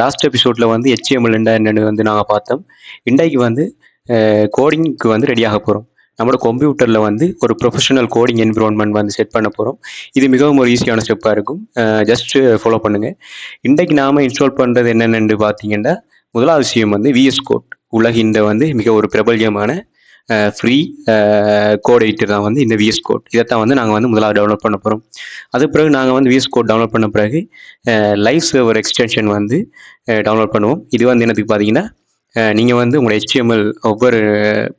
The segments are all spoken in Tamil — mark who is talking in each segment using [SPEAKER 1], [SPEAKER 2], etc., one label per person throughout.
[SPEAKER 1] லாஸ்ட் எபிசோட்ல வந்து HTML என்னன்னு வந்து நாங்கள் பார்த்தோம். இன்றைக்கு வந்து கோடிங்க்கு வந்து ரெடியாக போகிறோம். நம்மளோட கம்ப்யூட்டரில் வந்து ஒரு ப்ரொஃபஷனல் கோடிங் என்விரான்மெண்ட் வந்து செட் பண்ண போகிறோம். இது மிகவும் ஒரு ஈஸியான ஸ்டெப்பாக இருக்கும். ஜஸ்ட் ஃபாலோ பண்ணுங்கள். இன்றைக்கு நாம் இன்ஸ்டால் பண்ணுறது என்னென்னு பார்த்தீங்கன்னா, முதலாவது விஷயம் வந்து VS கோட். உலகின் வந்து மிக ஒரு பிரபல்யமான ஃப்ரீ கோட் எடிட்டர் தான் வந்து இந்த VS கோட். இதைத்தான் வந்து நாங்கள் வந்து முதலாவது டவுன்லோட் பண்ண போகிறோம். அது பிறகு நாங்கள் வந்து VS கோட் டவுன்லோட் பண்ண பிறகு லைவ் சர்வர் எக்ஸ்டென்ஷன் வந்து டவுன்லோட் பண்ணுவோம். இது வந்து என்னத்துக்கு பார்த்தீங்கன்னா, நீங்கள் வந்து உங்களோட HTML ஒவ்வொரு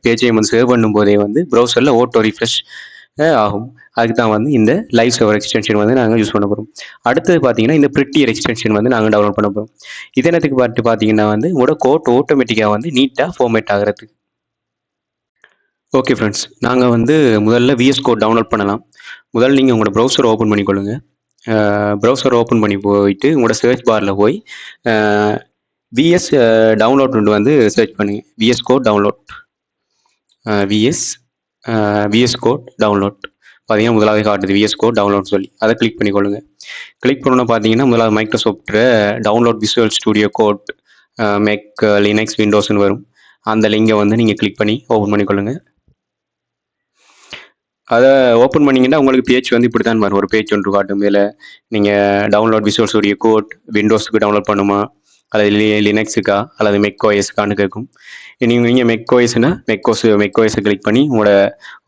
[SPEAKER 1] பேஜையும் வந்து சேவ் பண்ணும் போதே வந்து ப்ரௌசரில் ஓட்டோ ரிஃப்ரெஷ் ஆகும். அதுக்கு தான் வந்து இந்த லைவ் சர்வர் எக்ஸ்டென்ஷன் வந்து நாங்கள் யூஸ் பண்ண போகிறோம். அடுத்தது பார்த்தீங்கன்னா, இந்த பிரிட்டியர் எக்ஸ்டென்ஷன் வந்து நாங்கள் டவுன்லோட் பண்ண போகிறோம். இது என்னத்துக்கு பார்த்தீங்கன்னா வந்து உங்களோட கோட் ஆட்டோமேட்டிக்காக வந்து நீட்டாக ஃபார்மேட் ஆகிறதுக்கு. ஓகே ஃப்ரெண்ட்ஸ், நாங்கள் வந்து முதல்ல VS கோட் டவுன்லோட் பண்ணலாம். முதல்ல நீங்கள் உங்களோட ப்ரௌசர் ஓப்பன் பண்ணிக்கொள்ளுங்க. ப்ரௌசர் ஓப்பன் பண்ணி போயிட்டு உங்களோட சர்ச் பாரில் போய் VS டவுன்லோட் வந்து சர்ச் பண்ணுங்கள். VS code download, VS code download பார்த்தீங்கன்னா முதலாவது காட்டுது VS கோட் டவுன்லோட் சொல்லி. அதை கிளிக் பண்ணிக்கொள்ளுங்க. கிளிக் பண்ணணும்னா பார்த்தீங்கன்னா முதலாவது Microsoft download visual studio code Mac Linux விண்டோஸ்ன்னு வரும். அந்த லிங்கை வந்து நீங்கள் கிளிக் பண்ணி ஓப்பன் பண்ணிக்கொள்ளுங்க. அதை ஓப்பன் பண்ணிங்கன்னா உங்களுக்கு பேஜ் வந்து இப்படி தான் வரும். ஒரு பேஜ் ஒன்று காட்டும். இதில் நீங்கள் டவுன்லோட் விசுவல் ஸ்டுடியோ கோட் விண்டோஸுக்கு டவுன்லோட் பண்ணுமா அல்லது லினக்ஸுக்கா அல்லது மெக்ஓஎஸ்க்கான்னு கேட்கும். நீங்கள் மெக்ஓஎஸ்னா மெக்ஓஎஸை கிளிக் பண்ணி உங்களோட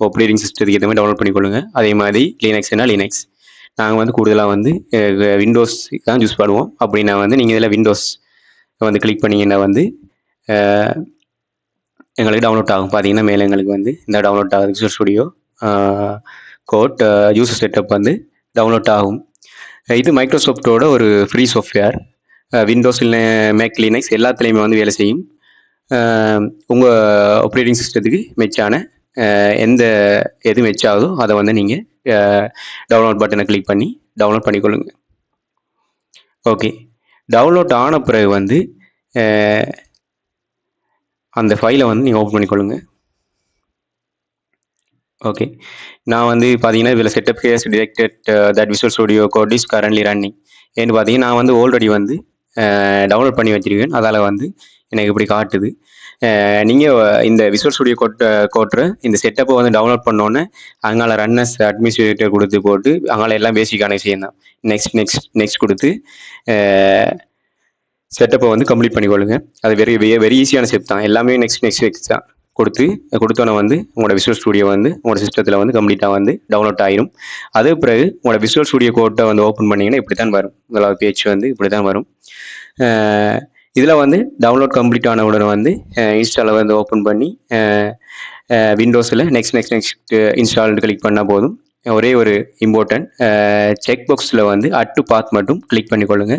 [SPEAKER 1] ஆப்ரேட்டிங் சிஸ்டத்துக்கு எதுவுமே டவுன்லோட் பண்ணிக்கொள்ளுங்க. அதே மாதிரி லினக்ஸ்னா லினக்ஸ். நாங்கள் வந்து கூடுதலாக வந்து விண்டோஸ் தான் யூஸ் பண்ணுவோம். அப்படின்னா வந்து நீங்கள் இதில் விண்டோஸ் வந்து கிளிக் பண்ணிங்கன்னா வந்து எங்களுக்கு டவுன்லோட் ஆகும். பார்த்தீங்கன்னா மேலே எங்களுக்கு வந்து இந்த டவுன்லோட் ஆகுது visual studio code user setup வந்து டவுன்லோட் ஆகும். இது மைக்ரோசாஃப்டோட ஒரு ஃப்ரீ சாஃப்ட்வேர். விண்டோஸ் இல்லை மேக் லினக்ஸ் எல்லாத்துலேயுமே வந்து வேலை செய்யும். உங்கள் ஆப்ரேட்டிங் சிஸ்டத்துக்கு மெச்சான எந்த எது மெச்சாகுதோ அதை வந்து நீங்கள் டவுன்லோட் பட்டனை கிளிக் பண்ணி டவுன்லோட் பண்ணிக்கொள்ளுங்க. ஓகே, டவுன்லோட் ஆன பிறகு வந்து அந்த ஃபைலை வந்து நீங்கள் ஓப்பன் பண்ணிக்கொள்ளுங்க. ஓகே, நான் வந்து பார்த்தீங்கன்னா இதில் setup has detected that visual studio code is currently running ஏன்னு பார்த்தீங்கன்னா நான் வந்து ஆல்ரெடி வந்து டவுன்லோட் பண்ணி வச்சுருக்கேன். அதால் வந்து எனக்கு இப்படி காட்டுது. நீங்கள் இந்த விசுவல் ஸ்டுடியோ கோட்டுற இந்த செட்டப்பை வந்து டவுன்லோட் பண்ணோன்னே அங்கால ரன்னஸ் அட்மினிஸ்ட்ரேட்டர் கொடுத்து போட்டு அங்கால எல்லாம் பேசிக்கான விஷயம் தான். நெக்ஸ்ட் கொடுத்து செட்டப்பை வந்து கம்ப்ளீட் பண்ணிக்கொள்ளுங்க. அது வெரி ஈஸியான ஸ்டெப் தான். எல்லாமே நெக்ஸ்ட் தான் கொடுத்தோன்னே வந்து உங்களோட விசுவல் ஸ்டுடியோ வந்து உங்களோட சிஸ்டத்தில் வந்து கம்ப்ளீட்டாக வந்து டவுன்லோட் ஆகிரும். அதே பிறகு உங்களோட விசுவல் ஸ்டுடியோ கோட்டை வந்து ஓப்பன் பண்ணிங்கன்னா இப்படி தான் வரும். முதலாவது பேஜ் வந்து இப்படி தான் வரும். இதில் வந்து டவுன்லோட் கம்ப்ளீட் ஆன உடனே வந்து இன்ஸ்டாலை வந்து ஓப்பன் பண்ணி விண்டோஸில் நெக்ஸ்ட் இன்ஸ்டால்னு கிளிக் பண்ணால் போதும். ஒரே ஒரு இம்பார்ட்டன்ட் செக் பாக்ஸில் வந்து அட் டு பாத் மட்டும் கிளிக் பண்ணிக்கொள்ளுங்க.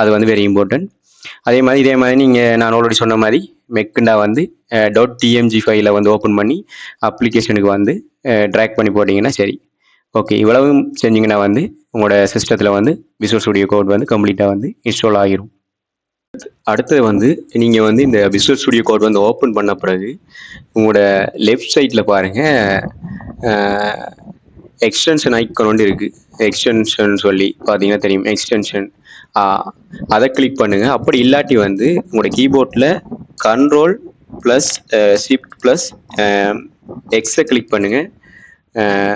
[SPEAKER 1] அது வந்து வெரி இம்பார்ட்டன்ட். இதே மாதிரி நீங்கள் நான் ஆல்ரெடி சொன்ன மாதிரி மெக்குண்டா வந்து .tmg ஃபைலை வந்து ஓப்பன் பண்ணி அப்ளிகேஷனுக்கு வந்து ட்ராக் பண்ணி போட்டிங்கன்னா சரி. ஓகே, இவ்வளவும் செஞ்சிங்கன்னா வந்து உங்களோட சிஸ்டத்தில் வந்து விசுவல் ஸ்டுடியோ கோட் வந்து கம்ப்ளீட்டாக வந்து இன்ஸ்டால் ஆகிரும். அடுத்தது வந்து நீங்கள் வந்து இந்த விசுவல் ஸ்டுடியோ கோட் வந்து ஓப்பன் பண்ண பிறகு உங்களோட லெஃப்ட் சைடில் பாருங்கள் எக்ஸ்டென்ஷன் ஐக்கான் வந்து இருக்குது. எக்ஸ்டென்ஷன் சொல்லி பார்த்தீங்கன்னா தெரியும். எக்ஸ்டென்ஷன் அதை கிளிக் பண்ணுங்கள். அப்படி இல்லாட்டி வந்து உங்களோட கீபோர்டில் Ctrl+Shift+Xை கிளிக் பண்ணுங்கள்.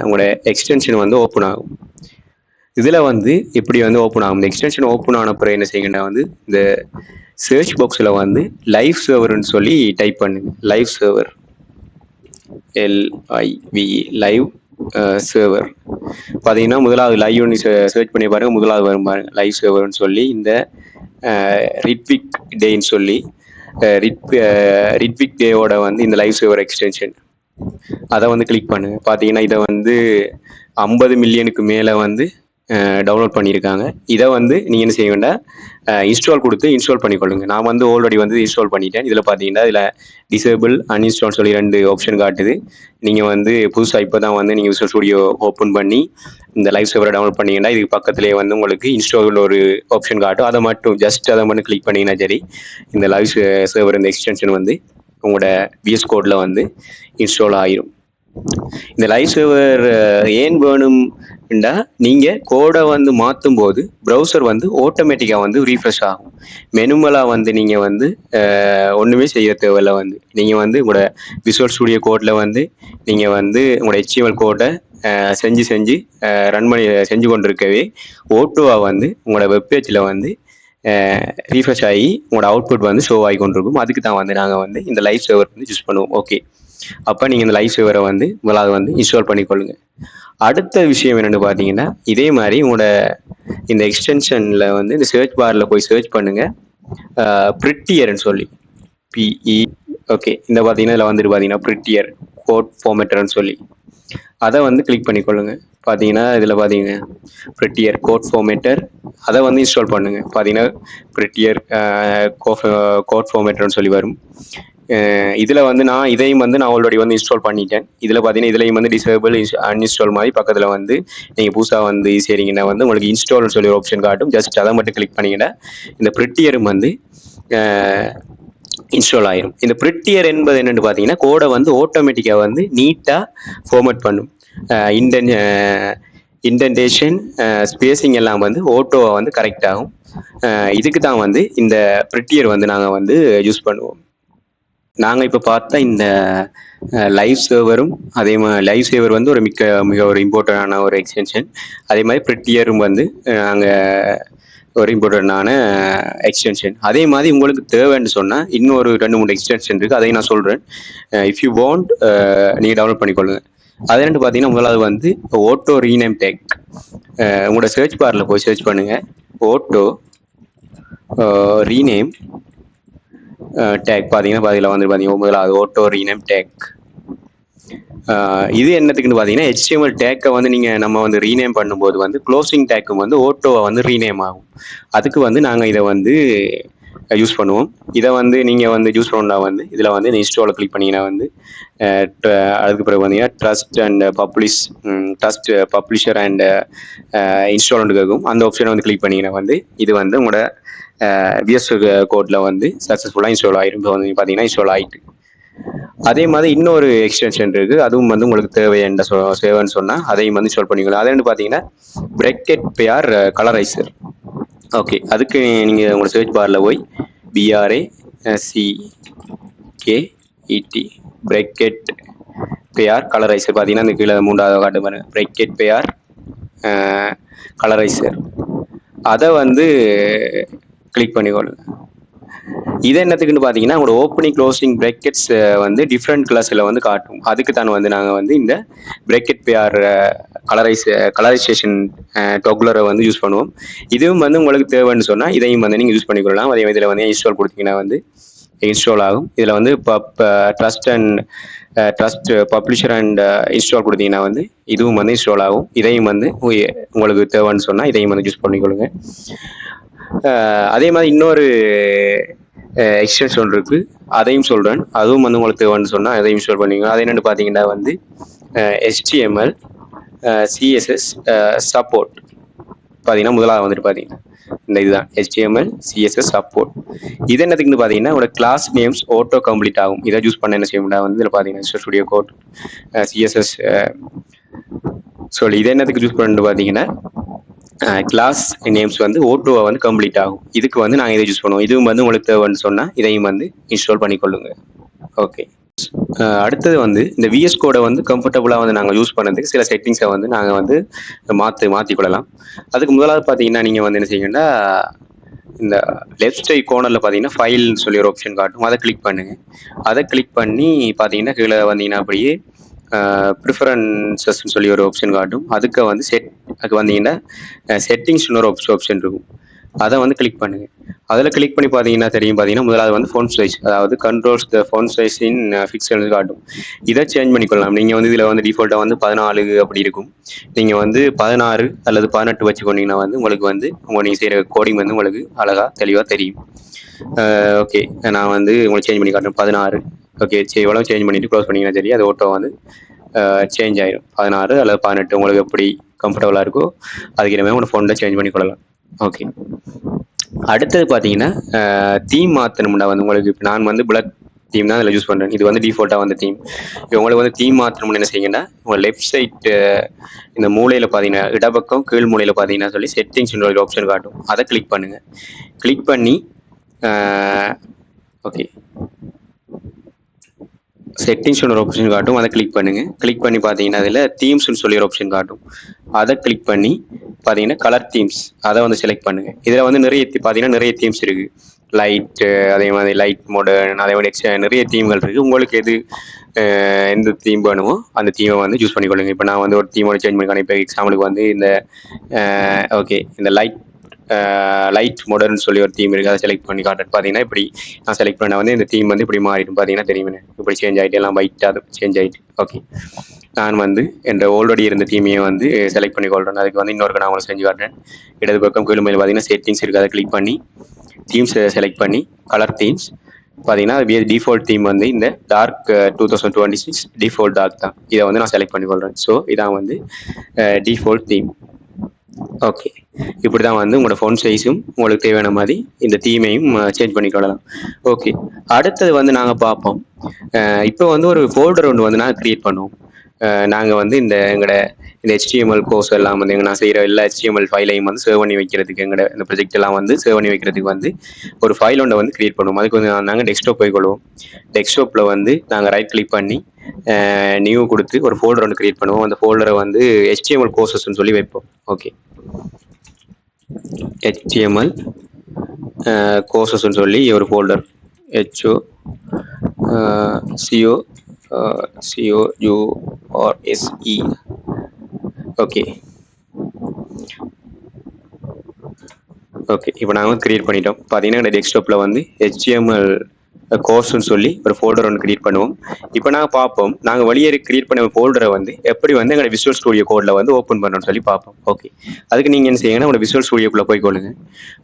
[SPEAKER 1] உங்களோட எக்ஸ்டென்ஷன் வந்து ஓப்பன் ஆகும். இதில் வந்து இப்படி வந்து ஓப்பன் ஆகும். இந்த எக்ஸ்டென்ஷன் ஓப்பன் ஆன பிறகு என்ன செய்யுங்கன்னா வந்து இந்த சர்ச் பாக்ஸில் வந்து லைவ் சர்வர்னு சொல்லி டைப் பண்ணுங்க. Live server LIVE live server பார்த்தீங்கன்னா முதலாவது லைவ்னு சர்ச் பண்ணி பாருங்கள். முதலாவது வரும் பாருங்கள் லைவ் சர்வர்னு சொல்லி. இந்த ரிட்விக் டேன்னு சொல்லி ரிட்விக் டேவோட வந்து இந்த லைவ் சர்வர் எக்ஸ்டென்ஷன் அதை வந்து கிளிக் பண்ணுங்கள். பார்த்தீங்கன்னா இதை வந்து 50 மில்லியனுக்கு மேலே வந்து டவுன்லோட் பண்ணியிருக்காங்க. இதை வந்து நீங்கள் என்ன செய்ய வேண்டாம், இன்ஸ்டால் பண்ணிக்கொள்ளுங்க. நான் வந்து ஆல்ரெடி வந்து இன்ஸ்டால் பண்ணிட்டேன். இதில் பார்த்தீங்கன்னா இதில் டிசேபிள் அன்இன்ஸ்டால் சொல்லி 2 ஆப்ஷன் காட்டுது. நீங்கள் வந்து புதுசாக இப்போ தான் வந்து நீங்கள் விசுவல் ஸ்டுடியோ ஓப்பன் பண்ணி இந்த லைவ் சர்வரை டவுன்லோட் பண்ணிங்கன்னா இதுக்கு பக்கத்துலேயே வந்து உங்களுக்கு இன்ஸ்டால் ஒரு ஆப்ஷன் காட்டும். அதை மட்டும் கிளிக் பண்ணிங்கன்னா சரி, இந்த லைவ் சர்வர் இந்த எக்ஸ்டென்ஷன் வந்து உங்களோட VS கோடில் வந்து இன்ஸ்டால் ஆகிரும். இந்த லைவ் சர்வர் ஏன் வேணும்னா நீங்கள் கோடை வந்து மாற்றும் போது ப்ரௌசர் வந்து ஆட்டோமேட்டிக்காக வந்து ரீஃப்ரெஷ் ஆகும். மெனுமலாக வந்து நீங்கள் வந்து ஒன்றுமே செய்ய தேவையில்ல. வந்து நீங்கள் வந்து உங்களோட விசுவல் ஸ்டுடியோ கோடில் வந்து நீங்கள் வந்து உங்களோட HTML கோடை செஞ்சு ரன் பண்ணி செஞ்சு கொண்டு இருக்கவே ஓட்டோவாக வந்து உங்களோட வெப்பேஜில் வந்து ரீஃப்ரெஷ் ஆகி உங்களோட அவுட்புட் வந்து ஷோ ஆகி கொண்டிருக்கும். அதுக்கு தான் வந்து நாங்கள் வந்து இந்த லைவ் சேவர் வந்து யூஸ் பண்ணுவோம். ஓகே, அப்போ நீங்கள் இந்த லைவ் சேவரை வந்து முதலாவது வந்து இன்ஸ்டால் பண்ணிக்கொள்ளுங்க. அடுத்த விஷயம் என்னென்னு பார்த்தீங்கன்னா, இதே மாதிரி உங்களோட இந்த எக்ஸ்டென்ஷனில் வந்து இந்த சர்ச் பாரில் போய் சர்ச் பண்ணுங்கள், ப்ரிட்டியர்னு சொல்லி பிஇ. ஓகே, இந்த பார்த்தீங்கன்னா இதில் வந்துட்டு பார்த்தீங்கன்னா ப்ரிட்டியர் கோட் ஃபார்மேட்டர்னு சொல்லி அதை வந்து கிளிக் பண்ணிக்கொள்ளுங்க. பார்த்தீங்கன்னா இதில் பார்த்தீங்க ப்ரிட்டியர் கோட் ஃபார்மேட்டர், அதை வந்து இன்ஸ்டால் பண்ணுங்கள். பார்த்தீங்கன்னா ப்ரிட்டியர் கோட் ஃபார்மேட்டர்னு சொல்லி வரும். இதில் வந்து இதையும் வந்து நான் ஆல்ரெடி வந்து இன்ஸ்டால் பண்ணிட்டேன். இதில் பார்த்தீங்கன்னா இதுலையும் வந்து டிசேபிள் அன்இன்ஸ்டால் மாதிரி பக்கத்தில் வந்து நீங்கள் புதுசாக வந்து சரிங்கன்னா வந்து உங்களுக்கு இன்ஸ்டால்னு சொல்லி ஒரு ஆப்ஷன் காட்டும். ஜஸ்ட் அதை மட்டும் கிளிக் பண்ணிங்கன்னா இந்த ப்ரிட்டியரும் வந்து இன்ஸ்டால் ஆயிரும். இந்த ப்ரிட்டியர் என்பது என்னென்னு பார்த்தீங்கன்னா கோடை வந்து ஆட்டோமேட்டிக்காக வந்து நீட்டாக ஃபார்மேட் பண்ணும். இன்டென்டேஷன் ஸ்பேசிங் எல்லாம் வந்து ஓட்டோவை வந்து கரெக்ட் ஆகும். இதுக்கு தான் வந்து இந்த ப்ரிட்டியர் வந்து நாங்கள் வந்து யூஸ் பண்ணுவோம். நாங்கள் இப்போ பார்த்தா இந்த லைவ் சேவரும் அதே மாதிரி லைவ் சேவர் வந்து ஒரு மிக ஒரு இம்பார்ட்டண்டான ஒரு எக்ஸ்டென்ஷன். அதே மாதிரி ப்ரிட்டியரும் வந்து நாங்கள் ஒரு இம்பார்ட்டண்டான எக்ஸ்டென்ஷன். அதே மாதிரி உங்களுக்கு தேவைன்னு சொன்னால் இன்னொரு 2-3 எக்ஸ்டென்ஷன் இருக்குது, அதையும் நான் சொல்கிறேன். இஃப் யூ வாண்ட் நீங்கள் டவுன்லோட் பண்ணிக்கொள்ளுங்க. அது ரெண்டு பார்த்தீங்கன்னா முதலாவது வந்து ஓட்டோ ரீநேம் டேக். உங்களோட சர்ச் பாரில் போய் சர்ச் பண்ணுங்கள், ஓட்டோ ரீநேம் டேக். பார்த்தீங்கன்னா அதில் வந்து பார்த்தீங்கன்னா முதலாவது ஓட்டோ ரீநேம் டேக். இது என்னத்துக்குன்னு பார்த்தீங்கன்னா HTML டேக்கை வந்து நம்ம வந்து ரீநேம் பண்ணும்போது வந்து க்ளோசிங் டேக்கும் வந்து ஓட்டோவை வந்து ரீநேம் ஆகும். அதுக்கு வந்து நாங்கள் இதை வந்து யூஸ் பண்ணுவோம். இதை வந்து நீங்கள் வந்து யூஸ் பண்ணா வந்து இதில் வந்து இன்ஸ்டாலை கிளிக் பண்ணிங்கன்னா வந்து அதுக்கு பிறகு பார்த்தீங்கன்னா ட்ரஸ்ட் பப்ளிஷர் அண்ட் இன்ஸ்டால் கேட்கும். அந்த ஆப்ஷனை வந்து கிளிக் பண்ணிங்கன்னா வந்து இது வந்து உங்களோட VS கோடில் வந்து சக்ஸஸ்ஃபுல்லாக இன்ஸ்டால் ஆகிடும். இப்போ வந்து பார்த்தீங்கன்னா இன்ஸ்டால் ஆகிட்டு. அதே மாதிரி இன்னொரு எக்ஸ்டென்ஷன் இருக்குது, அதுவும் வந்து உங்களுக்கு தேவையான சேவைன்னு சொன்னால் அதையும் வந்து இன்ஸ்டால் பண்ணிக்கலாம். அது வந்து பார்த்தீங்கன்னா பிரெக்கெட் பேர் கலரைசர். ஓகே, அதுக்கு நீங்கள் உங்களோட சர்ச் பாரில் போய் BRACKET பிரெக்கெட் பேர் கலரைசர் பார்த்தீங்கன்னா இந்த கீழே 3வது காட்டு பாருங்க, பிரெக்கெட் பேர் கலரைசர். அதை வந்து கிளிக் பண்ணிக்கொள்ளுங்க. இது என்னத்துக்குன்னு பார்த்தீங்கன்னா உங்களோட ஓப்பனிங் க்ளோசிங் பிரெக்கெட்ஸ் வந்து டிஃப்ரெண்ட் கலர்ஸில் வந்து காட்டும். அதுக்கு தான் வந்து நாங்கள் வந்து இந்த பிரெக்கெட் பேர் கலரைசேஷன் டொகுலரை வந்து யூஸ் பண்ணுவோம். இதுவும் வந்து உங்களுக்கு தேவைன்னு சொன்னால் இதையும் வந்து நீங்கள் யூஸ் பண்ணிக்கொள்ளலாம். அதே இதில் வந்து இன்ஸ்டால் கொடுத்தீங்கன்னா வந்து இன்ஸ்டால் ஆகும். இதில் வந்து ட்ரஸ்ட் பப்ளிஷர் அண்ட் இன்ஸ்டால் கொடுத்தீங்கன்னா வந்து இதுவும் வந்து இன்ஸ்டால் ஆகும். இதையும் வந்து உங்களுக்கு தேவைன்னு சொன்னால் இதையும் வந்து யூஸ் பண்ணிக்கொள்ளுங்க. அதே மாதிரி இன்னொரு எக்ஸ்டென்ஷன் இருக்குது, அதையும் சொல்கிறேன். அதுவும் வந்து உங்களுக்கு தேவைன்னு சொன்னால் அதையும் இன்ஸ்டால் பண்ணிக்கோங்க. அது என்னென்னு பார்த்தீங்கன்னா வந்து HTML CSS சப்போர்ட். பார்த்தீங்கன்னா முதலாவது வந்துட்டு பார்த்தீங்கன்னா இந்த இதுதான் HTML CSS சப்போர்ட். இது என்னத்துக்குன்னு பார்த்தீங்கன்னா உங்களோட கிளாஸ் நேம்ஸ் ஆட்டோ கம்ப்ளீட் ஆகும். இதை யூஸ் பண்ண என்ன செய்யணும்னா வந்து இதில் பார்த்தீங்கன்னா ஸ்டுடியோ கோட் CSS சொல்லி இது என்னத்துக்கு யூஸ் பண்ணு பார்த்தீங்கன்னா கிளாஸ் நேம்ஸ் வந்து ஓட்டோவை வந்து கம்ப்ளீட் ஆகும். இதுக்கு வந்து நாங்கள் இதை யூஸ் பண்ணுவோம். இதுவும் வந்து உங்களுக்கு தேவைன்னு சொன்னால் இதையும் வந்து இன்ஸ்டால் பண்ணிக்கொள்ளுங்க. ஓகே, அடுத்தது வந்து இந்த VS கோடை வந்து கம்ஃபர்டபுளாக வந்து நாங்கள் யூஸ் பண்ணதுக்கு சில செட்டிங்ஸை வந்து நாங்கள் வந்து மாற்றிக்கொள்ளலாம். அதுக்கு முதலாவது பார்த்தீங்கன்னா நீங்கள் வந்து என்ன செய்யுங்கன்னா இந்த லெஃப்ட் சைட் கோர்னரில் பார்த்தீங்கன்னா ஃபைல்னு சொல்லி ஒரு ஆப்ஷன் காட்டும், அதை கிளிக் பண்ணுங்கள். அதை கிளிக் பண்ணி பார்த்தீங்கன்னா கீழே வந்தீங்கன்னா அப்படியே ப்ரிஃபரன்சஸ்ன்னு சொல்லி ஒரு ஆப்ஷன் காட்டும். அதுக்கு வந்து அதுக்கு வந்தீங்கன்னா செட்டிங்ஸ்னு ஒரு ஆப்ஷன் இருக்கும், அதை வந்து கிளிக் பண்ணுங்கள். அதில் கிளிக் பண்ணி பார்த்தீங்கன்னா தெரியும். பார்த்தீங்கன்னா முதலாவது வந்து ஃபோன் சைஸ், அதாவது controls the phone size in pixel காட்டும். இதை சேஞ்ச் பண்ணிக்கொள்ளலாம். நீங்கள் வந்து இதில் வந்து டிஃபால்ட்டாக வந்து 14 அப்படி இருக்கும். நீங்கள் வந்து 16 அல்லது 18 வச்சுக்கொண்டீங்கன்னா வந்து உங்களுக்கு வந்து நீங்கள் செய்கிற கோடிங் வந்து உங்களுக்கு அழகாக தெளிவாக தெரியும். ஓகே, நான் வந்து உங்களுக்கு சேஞ்ச் பண்ணி காட்டுறேன் 16. ஓகே, சரி, எவ்வளோ சேஞ்ச் பண்ணிவிட்டு க்ளோஸ் பண்ணிங்கன்னா சரி, அது ஓட்டோ வந்து சேஞ்ச் ஆயிடும். 16 அல்லது 18 உங்களுக்கு எப்படி கம்ஃபர்டபுளாக இருக்கோ அதுக்கு மாதிரி உங்களோட ஃபோனில் சேஞ்ச் பண்ணி கொள்ளலாம். ஓகே, அடுத்தது பார்த்தீங்கன்னா தீம் மாற்றணும்னா வந்து உங்களுக்கு இப்போ நான் வந்து தீம் தான் இதில் யூஸ் பண்ணுறேன். இது வந்து டிஃபால்ட்டாக வந்த தீம். இப்போ உங்களுக்கு வந்து தீம் மாற்றணும்னு என்ன செய்யுங்கன்னா, உங்கள் லெஃப்ட் சைட் இந்த மூலையில் பார்த்தீங்கன்னா, இடப்பக்கம் கீழ் மூலையில் பார்த்தீங்கன்னா சொல்லி செட்டிங்ஸ்னு ஒரு ஆப்ஷன் காட்டும். அதை கிளிக் பண்ணுங்கள். கிளிக் பண்ணி ஓகே, செட்டிங்ஸ்னு ஒரு ஆப்ஷன் காட்டும். அதை கிளிக் பண்ணுங்கள். கிளிக் பண்ணி பார்த்தீங்கன்னா அதில் தீம்ஸ்னு சொல்லி ஒரு ஆப்ஷன் காட்டும். அதை கிளிக் பண்ணி பார்த்தீங்கன்னா கலர் தீம்ஸ் அதை வந்து செலக்ட் பண்ணுங்கள். இதில் வந்து பார்த்தீங்கன்னா நிறைய தீம்ஸ் இருக்குது. லைட்டு, அதே மாதிரி லைட் மாடர்ன், அதே மாதிரி நிறைய தீம்கள் இருக்குது. உங்களுக்கு எது எந்த தீம் வேணுமோ அந்த தீமை வந்து சூஸ் பண்ணிக்கொள்ளுங்க. இப்போ நான் வந்து ஒரு தீமோட சேஞ்ச் பண்ணிக்கணும். இப்போ எக்ஸாம்பிளுக்கு வந்து இந்த ஓகே, இந்த லைட் மாடர்ன் சொல்லி ஒரு தீம் இருக்குது. அதை செலக்ட் பண்ணி காட்டுறது பார்த்தீங்கன்னா இப்படி நான் செலக்ட் பண்ண வந்து இந்த தீம் வந்து இப்படி மாறிடும். பார்த்தீங்கன்னா தெரியுமே இப்படி சேஞ்ச் ஆகிட்டு எல்லாம் ஒயிட்டாக சேஞ்ச் ஆகிட்டு. ஓகே, நான் வந்து என்ற ஆல்ரெடி இருந்த தீமையை வந்து செலக்ட் பண்ணி கொள்கிறேன். அதுக்கு வந்து இன்னொரு நான் உங்களுக்கு செஞ்சு காட்டுறேன். இடது பக்கம் கீழ் மேல் பார்த்தீங்கன்னா செட்டிங்ஸ் இருக்குது. அதை கிளிக் பண்ணி தீம்ஸ் செலக்ட் பண்ணி கலர் தீம்ஸ் பார்த்தீங்கன்னா டிஃபால்ட் தீம் வந்து இந்த டார்க் 2026 டிஃபால்ட் டார்க் தான். இதை வந்து நான் செலக்ட் பண்ணிக்கொள்கிறேன். ஸோ இதான் வந்து டிஃபால்ட் தீம். ஓகே, இப்படி தான் வந்து உங்களோட ஃபோன் சைஸும் உங்களுக்கு தேவையான மாதிரி இந்த தீமையும் சேஞ்ச் பண்ணிக்கொள்ளலாம். ஓகே, அடுத்தது வந்து நாங்கள் பார்ப்போம். இப்போ வந்து ஒரு ஃபோல்டர் ஒன்று வந்து நாங்கள் க்ரியேட் பண்ணுவோம். நாங்கள் வந்து எங்களோட இந்த HTML கோர்ஸ் எல்லாம் வந்து நான் செய்கிற எல்லா HTML ஃபைலையும் வந்து சேவ் பண்ணி வைக்கிறதுக்கு எங்களோட இந்த ப்ரொஜெக்ட் எல்லாம் வந்து சேவ் பண்ணி வைக்கிறதுக்கு வந்து ஒரு ஃபைல் ஒன்றை வந்து க்ரியேட் பண்ணுவோம். அதுக்கு வந்து நாங்கள் டெஸ்க்டாப் போய்க்கொள்வோம். டெஸ்க்டாப்பில் வந்து நாங்கள் ரைட் கிளிக் பண்ணி நியூ கொடுத்து ஒரு ஃபோல்டர் ஒன்று க்ரியேட் பண்ணுவோம். அந்த ஃபோல்டரை வந்து HTML கோர்சஸ்ன்னு சொல்லி வைப்போம். ஓகே, HTML கோர்சஸ்ன்னு சொல்லி ஒரு ஃபோல்டர் COURSE. ஓகே ஓகே, இப்போ நாங்கள் கிரியேட் பண்ணிட்டோம். பார்த்தீங்கன்னா டெஸ்க்டாப்பில் வந்து HTML கோர்ஸ்ன்னு சொல்லி ஒரு ஃபோல்டர் ஒன்று கிரியேட் பண்ணுவோம். இப்போ நாங்கள் பார்ப்போம், நாங்கள் வெளியே கிரியேட் பண்ண ஃபோல்டரை வந்து எப்படி வந்து எங்களோட விசுவல் ஸ்டுடியோ கோடில் வந்து ஓப்பன் பண்ணணும்னு சொல்லி பார்ப்போம். ஓகே, அதுக்கு நீங்கள் என்ன செய்யுங்கன்னா உங்களோட விசுவல் ஸ்டுடியோக்குள்ளே போய்க்கொள்ளுங்க.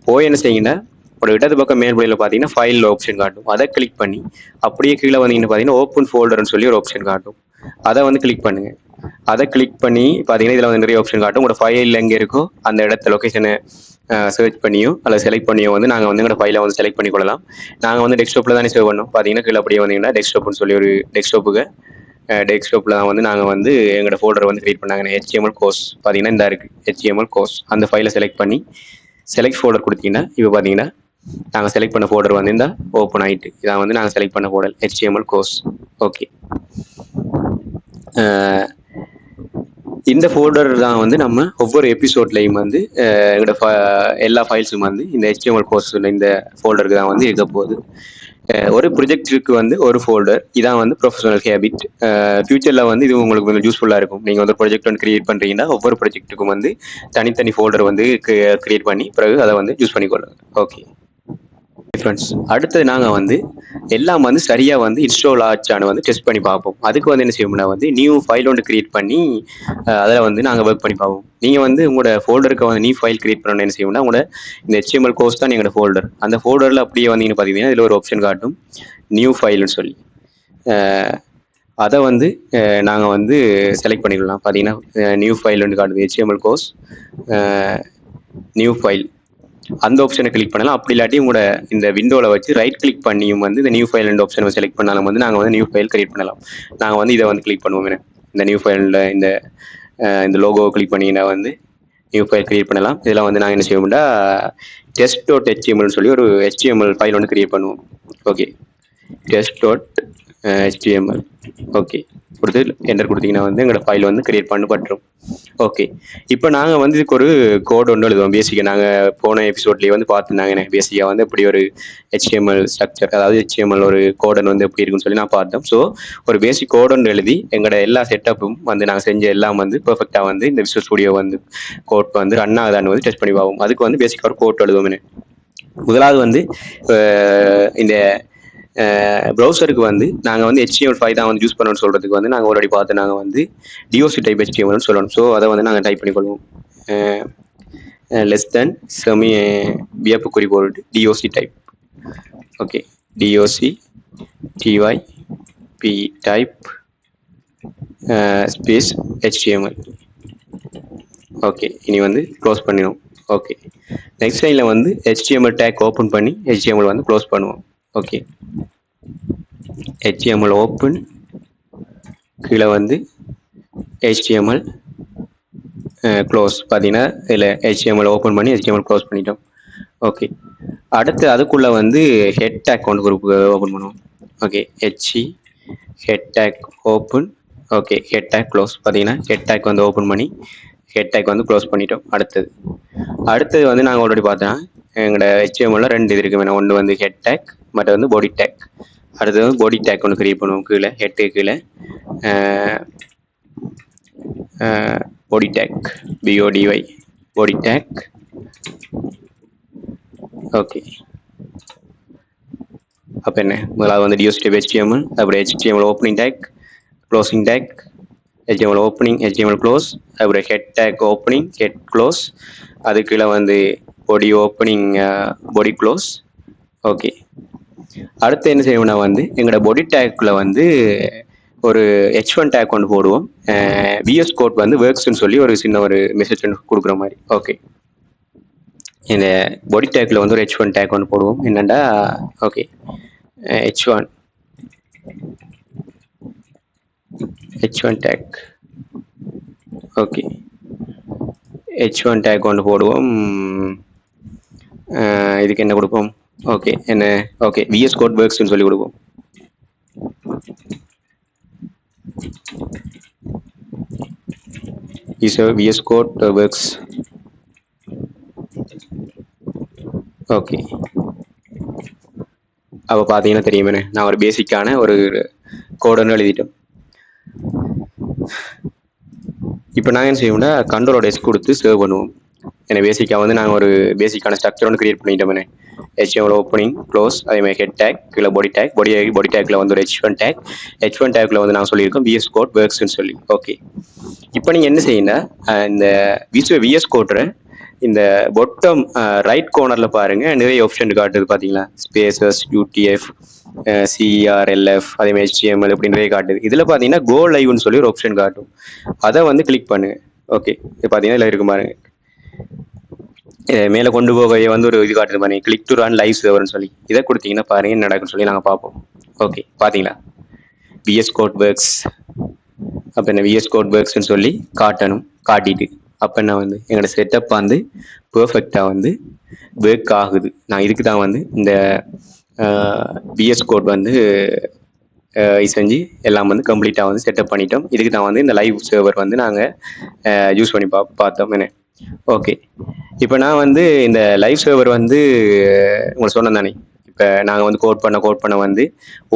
[SPEAKER 1] போய் என்ன செய்யுங்கன்னா ஒரு இடது பக்கம் மேல்புறையில் பார்த்தீங்கன்னா ஃபைல் ஆப்ஷன் காட்டும். அதை கிளிக் பண்ணி அப்படியே கீழே வந்தீங்கன்னு பார்த்தீங்கன்னா ஓப்பன் ஃபோல்டர்னு சொல்லி ஒரு ஆப்ஷன் காட்டும். அதை வந்து கிளிக் பண்ணுங்க. அதை கிளிக் பண்ணி பார்த்தீங்கன்னா இதில் வந்து நிறைய ஆப்ஷன் காட்டும். உங்களோட ஃபைல் எங்கே இருக்கோ அந்த இடத்த லொக்கேஷனை சர்ச் பண்ணியோ அல்லது செலக்ட் பண்ணியோ வந்து நாங்கள் வந்து எங்களோட ஃபைலை வந்து செலக்ட் பண்ணிக்கொள்ளலாம். நாங்கள் வந்து டெஸ்க்டாப்பில் தானே சேவ் பண்ணோம். பார்த்தீங்கன்னா கீழே அப்படியே வந்தீங்கன்னா டெஸ்க்டாப்னு சொல்லி ஒரு டெஸ்க்டாப்பில் தான் வந்து நாங்கள் வந்து எங்களோட ஃபோல்டரை வந்து கிரியேட் பண்ணாங்க. HTML கோர்ஸ் பார்த்தீங்கன்னா இந்த இருக்குது HTML கோர்ஸ். அந்த ஃபைலை செலக்ட் பண்ணி செலக்ட் ஃபோல்டர் கொடுத்தீங்கன்னா இப்போ பார்த்தீங்கன்னா நாங்கள் செலக்ட் பண்ண ஃபோல்டர் வந்து இந்த ஓப்பன் ஆகிட்டு இதான் வந்து நாங்கள் செலக்ட் பண்ண ஃபோல்டர் HTML கோர்ஸ். ஓகே, இந்த ஃபோல்டர் தான் வந்து நம்ம ஒவ்வொரு எபிசோட்லையும் வந்து எங்களோட எல்லா ஃபைல்ஸும் வந்து இந்த HTML கோர்ஸ் இந்த ஃபோல்டருக்கு தான் வந்து இருக்க போகுது. ஒரு ப்ரொஜெக்டுக்கு வந்து ஒரு ஃபோல்டர் இதான் வந்து ப்ரொஃபஷனல் ஹேபிட். ஃபியூச்சரில் வந்து இது உங்களுக்கு கொஞ்சம் யூஸ்ஃபுல்லாக இருக்கும். நீங்கள் வந்து ப்ரொஜெக்ட் ஒன்று கிரியேட் பண்ணுறீங்கன்னா ஒவ்வொரு ப்ரொஜெக்ட்டுக்கும் வந்து தனித்தனி ஃபோல்டர் வந்து கிரியேட் பண்ணி பிறகு அதை வந்து யூஸ் பண்ணிக்கொள்ளுங்க. ஓகே ஃப்ரெண்ட்ஸ், அடுத்தது நாங்கள் வந்து எல்லாம் வந்து சரியாக வந்து இன்ஸ்டால் ஆச்சான்னு வந்து டெஸ்ட் பண்ணி பார்ப்போம். அதுக்கு வந்து என்ன செய்யணும்னா வந்து நியூ ஃபைல் ஒன்று கிரியேட் பண்ணி அதில் வந்து நாங்கள் ஒர்க் பண்ணி பார்ப்போம். நீங்கள் வந்து உங்களோட ஃபோல்டருக்கு வந்து நியூ ஃபைல் கிரியேட் பண்ணணும்னு என்ன செய்யணும்னா உங்களோட இந்த HTML கோர்ஸ் தான் எங்களோட ஃபோல்டர். அந்த ஃபோல்டரில் அப்படியே வந்தீங்கன்னு பார்த்தீங்கன்னா இதில் ஒரு ஆப்ஷன் காட்டும் நியூ ஃபைல்னு சொல்லி. அதை வந்து நாங்கள் வந்து செலக்ட் பண்ணிக்கலாம். பார்த்தீங்கன்னா நியூ ஃபைல் ஒன்று காட்டுது HTML கோர்ஸ் நியூ ஃபைல். அந்த ஆப்ஷனை கிளிக் பண்ணலாம். அப்படி இல்லாட்டி உங்களோட இந்த விண்டோவில் வச்சு ரைட் கிளிக் பண்ணியும் வந்து இந்த நியூ ஃபைல் ஆப்ஷனை செலக்ட் பண்ணாலும் வந்து நாங்கள் வந்து நியூ ஃபைல் கிரியேட் பண்ணலாம். நாங்கள் வந்து இதை வந்து கிளிக் பண்ணுவோம். இந்த நியூ ஃபைலில் இந்த லோகோவை கிளிக் பண்ணிங்கன்னா வந்து நியூ ஃபைல் கிரியேட் பண்ணலாம். இதெல்லாம் வந்து நாங்கள் என்ன செய்வோம்னா test.html சொல்லி ஒரு HTML ஃபைல் ஒன்று கிரியேட் பண்ணுவோம். Okay, test.html. ஓகே கொடுத்து என்டர் கொடுத்தீங்கன்னா வந்து எங்களோட ஃபைல் வந்து கிரியேட் பண்ணப்பட்டுரும். ஓகே, இப்போ நாங்கள் வந்து இதுக்கு ஒரு கோட் ஒன்று எழுதுவோம். பேசிக்காக நாங்கள் போன எபிசோட்லேயே வந்து பார்த்துருந்தாங்க. பேசிக்காக வந்து இப்படி ஒரு HTML ஸ்ட்ரக்சர், அதாவது HTML ஒரு கோடன் வந்து எப்படி இருக்குன்னு சொல்லி நான் பார்த்தோம். ஸோ ஒரு பேசிக் கோட் ஒன்று எழுதி எங்களோட எல்லா செட்டப்பும் வந்து நாங்கள் செஞ்ச எல்லாம் வந்து பெர்ஃபெக்டாக வந்து இந்த விசுவல் ஸ்டுடியோ வந்து கோட் வந்து ரன் ஆகுதான்னு வந்து டெஸ்ட் பண்ணி பார்ப்போம். அதுக்கு வந்து பேசிக்காக ஒரு கோட் எழுதுவோம். முதலாவது வந்து இந்த ப்ரௌசருக்கு வந்து நாங்கள் வந்து HTML5 தான் வந்து யூஸ் பண்ணணும்னு சொல்கிறதுக்கு வந்து நாங்கள் ஆல்ரெடி பார்த்து நாங்கள் வந்து DOC டைப் HTMLனு சொல்லணும். ஸோ அதை வந்து நாங்கள் டைப் பண்ணிக்கொள்வோம். லெஸ் தேன் செமி வியப்பு குறிக்கோள் DOC type. Okay, DOC TYP type space HTML. Okay, இனி வந்து க்ளோஸ் பண்ணிடுவோம். ஓகே, நெக்ஸ்ட் லைனில் வந்து HTML டேக் ஓப்பன் பண்ணி HTML வந்து க்ளோஸ் பண்ணுவோம். ஓகே, HTML ஓப்பன், கீழே வந்து HTML க்ளோஸ். பார்த்தீங்கன்னா இதில் HTML ஓப்பன் பண்ணி HTML க்ளோஸ் பண்ணிட்டோம். ஓகே, அடுத்து அதுக்குள்ளே வந்து ஹெட் டேக் ஒன்று குரூப் ஓப்பன் பண்ணுவோம். Okay, head take open. Okay, head take close. பார்த்தீங்கன்னா ஹெட் டேக் வந்து ஓப்பன் பண்ணி ஹெட் டேக் வந்து க்ளோஸ் பண்ணிட்டோம். அடுத்தது வந்து நாங்கள் ஆல்ரெடி பார்த்தோம் எங்களோட HTML 2 இது இருக்குது. வேணும், ஒன்று வந்து ஹெட் டேக், மற்ற வந்து பாடி டேக். அடுத்தது வந்து பாடி டேக் ஒன்று கிரியேட் பண்ணுவோம். கீழே ஹெட்டு கீழே body tag, BODY body tag. Okay, அப்போ என்ன முதலாவது வந்து டியூஸ்டிவ் HTML, அப்புறம் HTML opening tag, closing tag, HTML opening, HTML close, அப்புறம் head tag opening, head close, அது கீழே வந்து body opening, body close. Okay, அடுத்து என்ன செய்வோம்னா வந்து எங்களோட பாடி டேக்கில் வந்து ஒரு H1 டேக் ஒன்று போடுவோம். VS கோட் வந்து ஒர்க்ஸ்ன்னு சொல்லி ஒரு சின்ன ஒரு மெசேஜ் ஒன்று கொடுக்குற மாதிரி. ஓகே, இந்த பாடி டேக்கில் வந்து ஒரு H1 டேக் ஒன்று போடுவோம். என்னென்னா okay, H1 take. Okay, H1 take ஒன்று போடுவோம். இதுக்கு என்ன கொடுப்போம்? ஓகே, என்ன? ஓகே, VS கோட் ஒர்க்ஸ்ன்னு சொல்லி கொடுப்போம். VS code works. ஓகே, அப்போ பார்த்தீங்கன்னா தெரியுமே, நான் ஒரு பேசிக்கான ஒரு கோடுன்னு எழுதிட்டோம். இப்போ நாங்கள் என்ன செய்வோம்னா கண்ட்ரோலோட எஸ் கொடுத்து சேவ் பண்ணுவோம். ஏன்னா பேசிக்காக வந்து நாங்கள் ஒரு பேசிக்கான ஸ்ட்ரக்சர் ஒன்று கிரியேட் பண்ணிட்டோமே. HTML ஓப்பனிங், க்ளோஸ், அதேமாதிரி ஹெட் டேக், கீழே பாடி டேக், பாடி டேக்கில் வந்து ஒரு H1 டேக், H1 டேக்கில் வந்து நாங்கள் சொல்லியிருக்கோம் VS கோட் ஒர்க்ஸ்ன்னு சொல்லி. ஓகே, இப்போ நீங்கள் என்ன செய்யுங்கன்னா இந்த VS கோட்ற இந்த பொட்டம் ரைட் கார்னரில் பாருங்கள், நிறைய ஆப்ஷன் காட்டுது பார்த்தீங்களா? ஸ்பேசஸ், UTF, CRLF, அதேமாதிரி HTML இப்படி நிறைய காட்டுது. இதில் பார்த்தீங்கன்னா கோ லைவ்னு சொல்லி ஒரு ஆப்ஷன் காட்டும். அதை வந்து கிளிக் பண்ணுங்க. ஓகே, இது பார்த்தீங்கன்னா இதில் இருக்கு பாருங்க, மேலே கொண்டு போக வந்து ஒரு இது காட்டுது பாருங்க, கிளிக் டு ரன் லைவ் சர்வர்னு சொல்லி. இதை கொடுத்தீங்கன்னா பாருங்க என்ன நடக்குன்னு சொல்லி நாங்கள் பார்ப்போம். ஓகே, பார்த்தீங்களா? VS code works. அப்போ என்ன VS கோட் ஒர்க்ஸ்ன்னு சொல்லி காட்டணும். காட்டிட்டு அப்போ என்ன வந்து எங்களோட செட்டப் வந்து பெர்ஃபெக்டாக வந்து ஒர்க் ஆகுது. நான் இதுக்கு தான் வந்து இந்த VS கோட் வந்து செஞ்சு எல்லாம் வந்து கம்ப்ளீட்டாக வந்து செட்டப் பண்ணிட்டோம். இதுக்கு தான் வந்து இந்த லைவ் சர்வர் வந்து நாங்கள் யூஸ் பண்ணி பார்த்தோம். என்ன? ஓகே, இப்போ நான் வந்து இந்த லைவ் சர்வர் வந்து உங்களுக்கு சொன்னேன் தானே, இப்போ நாங்கள் வந்து கோட் பண்ண வந்து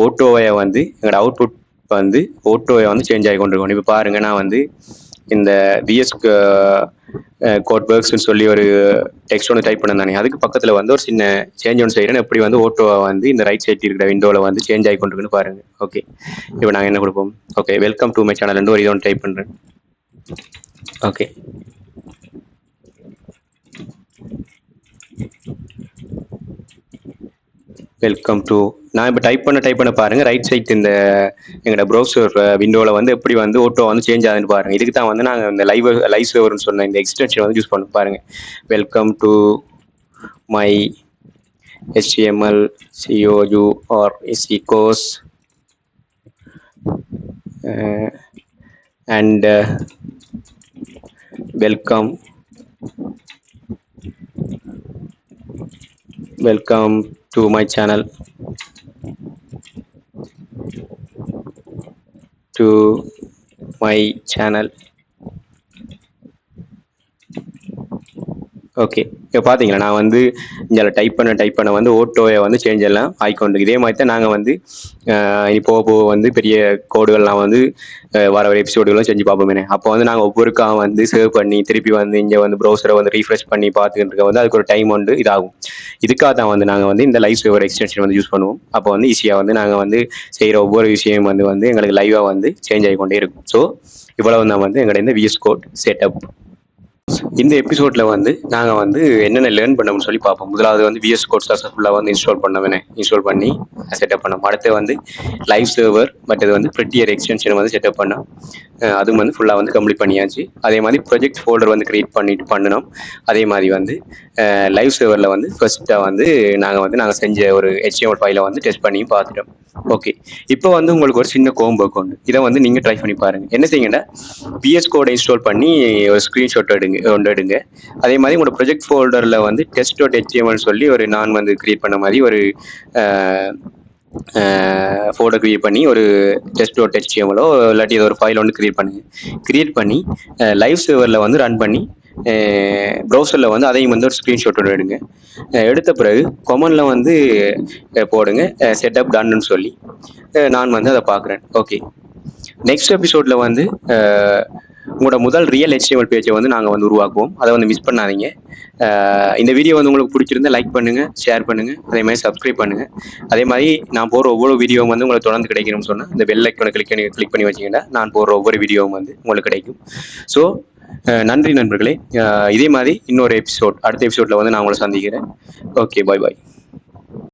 [SPEAKER 1] ஓட்டோவை வந்து எங்களோட அவுட்புட் வந்து ஓட்டோவை வந்து சேஞ்ச் ஆகி கொண்டிருக்கோம். இப்போ பாருங்கள், நான் வந்து இந்த VS கோட் ஒர்க்ஸ்ன்னு சொல்லி ஒரு டெக்ஸ்ட் ஒன்று டைப் பண்ண தானே, அதுக்கு பக்கத்தில் வந்து ஒரு சின்ன சேஞ்ச் ஒன்று செய்கிறேன். எப்படி வந்து ஓட்டோவை வந்து இந்த ரைட் சைட் இருக்கிற விண்டோவில் வந்து சேஞ்ச் ஆகி கொண்டிருக்குன்னு பாருங்கள். ஓகே, இப்போ நாங்கள் என்ன கொடுப்போம்? Okay, welcome to my channel ஒரு இது ஒன்று டைப் பண்ணுறேன். ஓகே, வெல்கம் டு, நான் இப்போ டைப் பண்ண பாருங்கள், ரைட் சைட் இந்த எங்களோட ப்ரௌசர் விண்டோவில் வந்து எப்படி வந்து ஓட்டோ வந்து சேஞ்ச் ஆகுதுன்னு பாருங்கள். இதுக்கு தான் வந்து நாங்கள் இந்த லைவ் சர்வர்னு சொன்ன இந்த எக்ஸ்டென்ஷன் வந்து யூஸ் பண்ணோம். பாருங்கள், welcome to my HTML course and welcome to my channel. Okay, இப்போ பார்த்தீங்களா, நான் வந்து இங்கே டைப் பண்ண வந்து ஓட்டோவை வந்து சேஞ்ச் எல்லாம் ஆயிக்கொண்டு. இதே மாதிரி தான் நாங்கள் வந்து போக வந்து பெரிய கோடுகள்லாம் வந்து வர எபிசோடுகளும் செஞ்சு பார்ப்போமே. அப்போ வந்து நாங்கள் ஒவ்வொருக்காக வந்து சேவ் பண்ணி திருப்பி வந்து இங்கே வந்து ப்ரௌசரை வந்து ரீஃப்ரெஷ் பண்ணி பார்த்துக்கிட்டு இருக்க வந்து அதுக்கு ஒரு டைம் வந்து இதாகும். இதுக்காக தான் வந்து நாங்கள் வந்து இந்த லைவ் சர்வர் எக்ஸ்டென்ஷன் வந்து யூஸ் பண்ணுவோம். அப்போ வந்து ஈஸியாக வந்து நாங்கள் வந்து செய்கிற ஒவ்வொரு விஷயம் வந்து எங்களுக்கு லைவாக வந்து சேஞ்ச் ஆகிக்கொண்டே இருக்கும். ஸோ இவ்வளவு தான் வந்து எங்களோட இந்த VS கோட் செட்டப். இந்த எபிசோட்ல வந்து நாங்கள் வந்து என்னென்ன லேர்ன் பண்ணோம்னு சொல்லி பார்ப்போம். முதலாவது வந்து VS கோட் சக்ஸஸ்ஃபுல்லாக வந்து இன்ஸ்டால் பண்ணி செட்டப் பண்ணோம். அடுத்து வந்து லைவ் சர்வர் மற்றது வந்து ப்ரெட்டியர் எக்ஸ்டென்ஷன் வந்து செட்டப் பண்ணோம். அதுவும் வந்து ஃபுல்லாக வந்து கம்ப்ளீட் பண்ணியாச்சு. அதே மாதிரி ப்ரொஜெக்ட் ஃபோல்டர் வந்து கிரியேட் பண்ணினோம். அதே மாதிரி வந்து லைவ் சர்வரில் வந்து ஃபர்ஸ்ட்டாக வந்து நாங்கள் செஞ்ச ஒரு HTML ஃபைலை வந்து டெஸ்ட் பண்ணியும் பார்த்துட்டோம். ஓகே, இப்போ வந்து உங்களுக்கு ஒரு சின்ன ஹோம்வொர்க் ஒன்று, இதை வந்து நீங்கள் ட்ரை பண்ணி பாருங்கள். என்ன செய்யுங்கன்னா, பிஎஸ் கோடை இன்ஸ்டால் பண்ணி ஒரு ஸ்க்ரீன்ஷாட் எடுங்க. அதே மாதிரி உங்களோட ப்ரொஜெக்ட் ஃபோல்டரில் வந்து test.html சொல்லி ஒரு நான் வந்து கிரியேட் பண்ண மாதிரி ஒரு ஃபோல்டர் கிரியேட் பண்ணி ஒரு test.html இல்லாட்டி ஏதோ ஒரு ஃபைல் ஒன்று கிரியேட் பண்ணி லைவ் சர்வரில் வந்து ரன் பண்ணி ப்ரௌசரில் வந்து அதையும் வந்து ஒரு ஸ்க்ரீன்ஷாட்டோட எடுங்க. எடுத்த பிறகு கொமனில் வந்து போடுங்க செட்டப் டன்னு சொல்லி நான் வந்து அதை பார்க்குறேன். ஓகே, நெக்ஸ்ட் எபிசோடில் வந்து உங்களோட முதல் ரியல் HTML பேஜை வந்து நாங்கள் வந்து உருவாக்குவோம். அதை வந்து மிஸ் பண்ணாதீங்க. இந்த வீடியோ வந்து உங்களுக்கு பிடிச்சிருந்தா லைக் பண்ணுங்கள், ஷேர் பண்ணுங்கள், அதே மாதிரி சப்ஸ்கிரைப் பண்ணுங்கள். அதே மாதிரி நான் போகிற ஒவ்வொரு வீடியோவும் வந்து உங்களுக்கு தொடர்ந்து கிடைக்கணும்னு சொன்னால் இந்த பெல் ஐக்கானை கிளிக் பண்ணி வச்சிங்கன்னா நான் போடுற ஒவ்வொரு வீடியோவும் வந்து உங்களுக்கு கிடைக்கும். ஸோ நன்றி நண்பர்களே. இதே மாதிரி இன்னொரு அடுத்த எபிசோடில் வந்து நான் உங்களை சந்திக்கிறேன். ஓகே, பாய் பாய்.